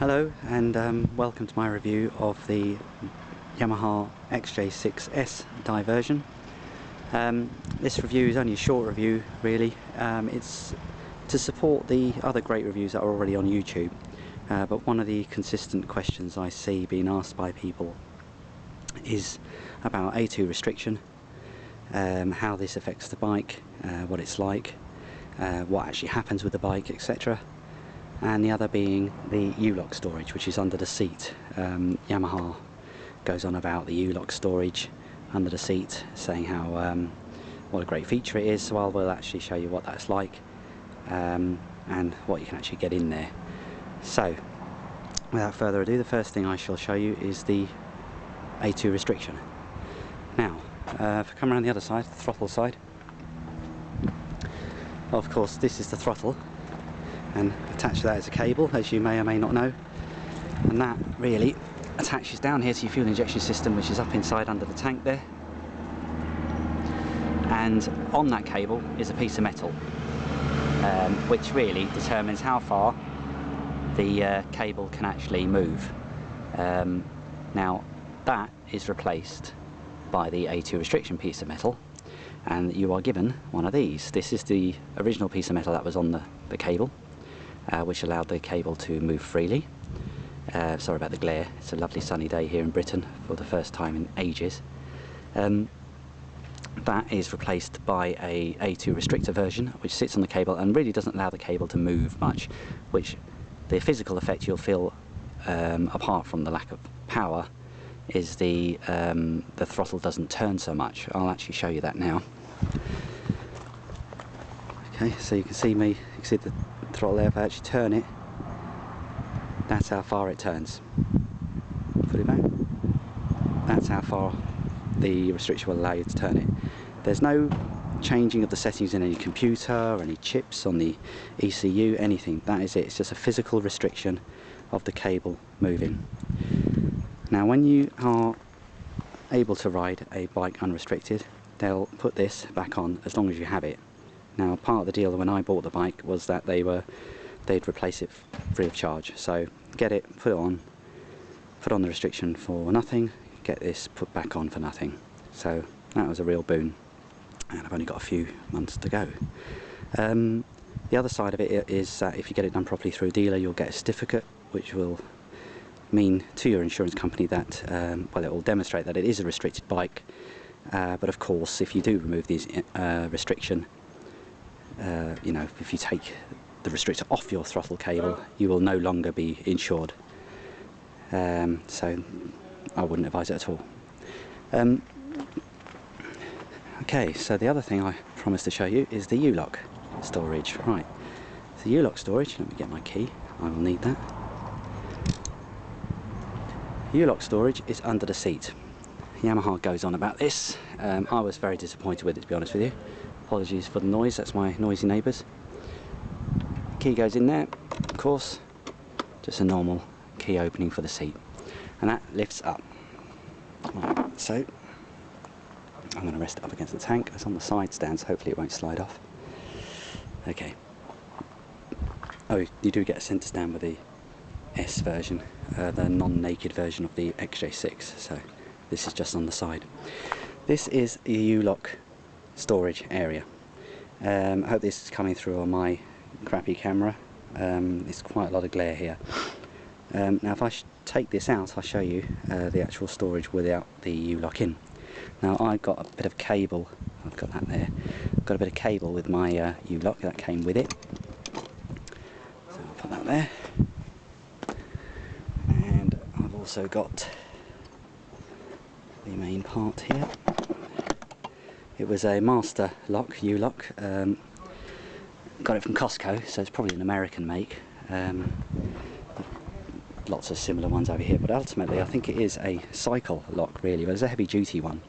Hello and welcome to my review of the Yamaha XJ6s Diversion. This review is only a short review really. It's to support the other great reviews that are already on YouTube, but one of the consistent questions I see being asked by people is about A2 restriction, how this affects the bike, what it's like, what actually happens with the bike, etc. And the other being the ULock storage, which is under the seat. Yamaha goes on about the ULock storage under the seat, saying how what a great feature it is. So I will actually show you what that's like and what you can actually get in there. So without further ado, the first thing I shall show you is the A2 restriction. Now if I come around the other side, the throttle side, of course this is the throttle, and attached to that is a cable, as you may or may not know, and that really attaches down here to your fuel injection system, which is up inside under the tank there. And on that cable is a piece of metal, which really determines how far the cable can actually move. Now that is replaced by the A2 restriction piece of metal, and you are given one of these. This is the original piece of metal that was on the cable, which allowed the cable to move freely. Sorry about the glare, it's a lovely sunny day here in Britain for the first time in ages. That is replaced by a A2 restrictor version, which sits on the cable and really doesn't allow the cable to move much, which the physical effect you'll feel, apart from the lack of power, is the throttle doesn't turn so much. I'll actually show you that now. Okay, so you can see you can see the throttle there. If I actually turn it, that's how far it turns. Put it back. That's how far the restriction will allow you to turn it. There's no changing of the settings in any computer or any chips on the ECU, anything. That is it. It's just a physical restriction of the cable moving. Now when you are able to ride a bike unrestricted, they'll put this back on as long as you have it. Now part of the deal when I bought the bike was that they'd replace it free of charge. So get it, put on the restriction for nothing, get this put back on for nothing. So that was a real boon, and I've only got a few months to go. The other side of it is that if you get it done properly through a dealer, you'll get a certificate which will mean to your insurance company that, well, it will demonstrate that it is a restricted bike, but of course if you do remove these restriction, you know, if you take the restrictor off your throttle cable, you will no longer be insured. So I wouldn't advise it at all. Okay, so the other thing I promised to show you is the ULock storage. Right, so the ULock storage, let me get my key, I will need that. ULock storage is under the seat. Yamaha goes on about this. I was very disappointed with it, to be honest with you. Apologies for the noise, that's my noisy neighbours. Key goes in there, of course, just a normal key opening for the seat, and that lifts up. Right, so I'm going to rest it up against the tank. It's on the side stand, so hopefully it won't slide off. Okay. Oh, you do get a centre stand with the S version, the non-naked version of the XJ6, so this is just on the side. This is the ULock storage area. I hope this is coming through on my crappy camera. There's quite a lot of glare here. Now if I take this out, I'll show you the actual storage without the ULock in. Now I've got a bit of cable, I've got that there, I've got a bit of cable with my ULock that came with it. So I'll put that there. And I've also got the main part here. It was a master lock, ULock. Got it from Costco, so it's probably an American make. Lots of similar ones over here, but ultimately I think it is a cycle lock really, but it's a heavy duty one.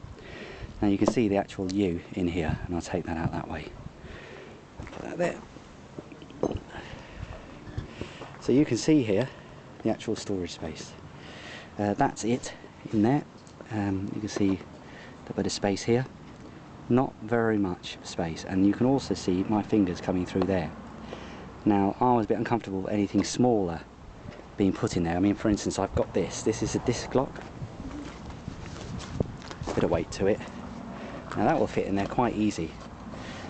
Now you can see the actual U in here, and I'll take that out that way. I'll put that there. So you can see here the actual storage space. That's it in there. You can see a bit of space here. Not very much space, and you can also see my fingers coming through there. Now I was a bit uncomfortable with anything smaller being put in there. I mean, for instance, I've got this is a disc lock, a bit of weight to it. Now that will fit in there quite easy.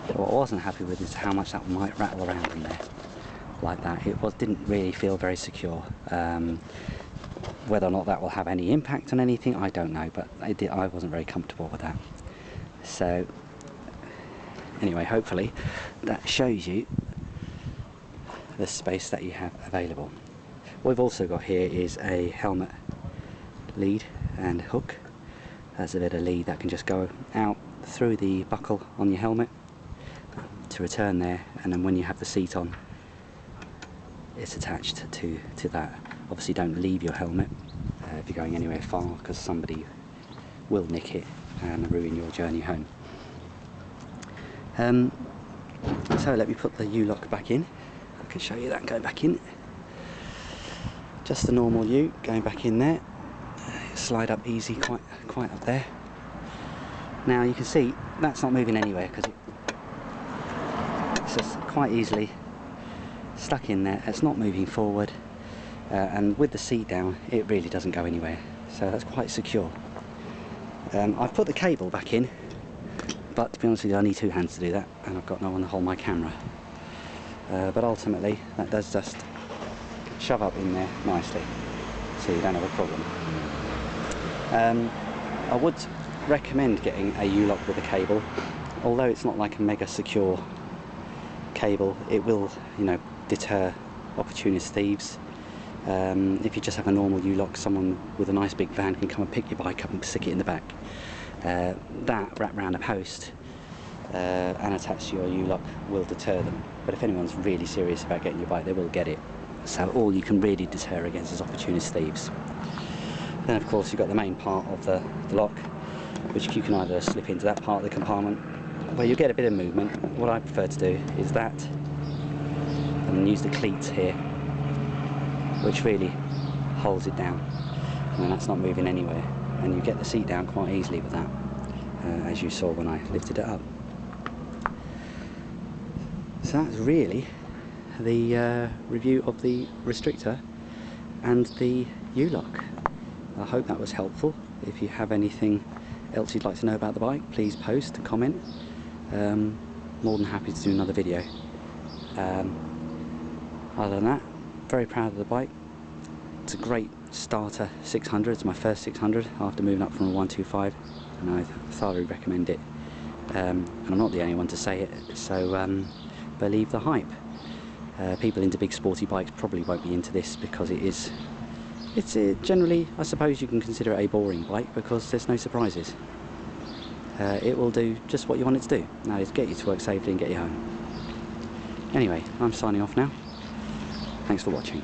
But what I wasn't happy with is how much that might rattle around in there like that. Didn't really feel very secure. Whether or not that will have any impact on anything, I don't know, but I wasn't very comfortable with that. So anyway, hopefully that shows you the space that you have available. What we've also got here is a helmet lead and hook. There's a bit of lead that can just go out through the buckle on your helmet to return there, and then when you have the seat on, it's attached to that. Obviously don't leave your helmet if you're going anywhere far, because somebody will nick it and ruin your journey home. So let me put the ULock back in. I can show you that going back in. Just the normal U going back in there. Slide up easy, quite up there. Now you can see that's not moving anywhere because it's just quite easily stuck in there. It's not moving forward, and with the seat down it really doesn't go anywhere, so that's quite secure. I've put the cable back in, but to be honest with you I need two hands to do that, and I've got no one to hold my camera, but ultimately that does just shove up in there nicely, so you don't have a problem. I would recommend getting a ULock with a cable, although it's not like a mega secure cable. It will, you know, deter opportunist thieves. If you just have a normal ULock, someone with a nice big van can come and pick your bike up and stick it in the back. That wrapped around a post and attached to your ULock will deter them. But if anyone's really serious about getting your bike, they will get it. So all you can really deter against is opportunist thieves. Then of course you've got the main part of the lock, which you can either slip into that part of the compartment where you get a bit of movement. What I prefer to do is that, and use the cleats here, which really holds it down, and that's not moving anywhere, and you get the seat down quite easily with that, as you saw when I lifted it up. So that's really the review of the Restrictor and the ULock. I hope that was helpful. If you have anything else you'd like to know about the bike, please post and comment. More than happy to do another video. Other than that, very proud of the bike. It's a great starter 600. It's my first 600 after moving up from a 125, and I thoroughly recommend it. And I'm not the only one to say it, so believe the hype. People into big sporty bikes probably won't be into this because it's generally, I suppose you can consider it a boring bike because there's no surprises. It will do just what you want it to do. That is get you to work safely and get you home. Anyway, I'm signing off now. Thanks for watching.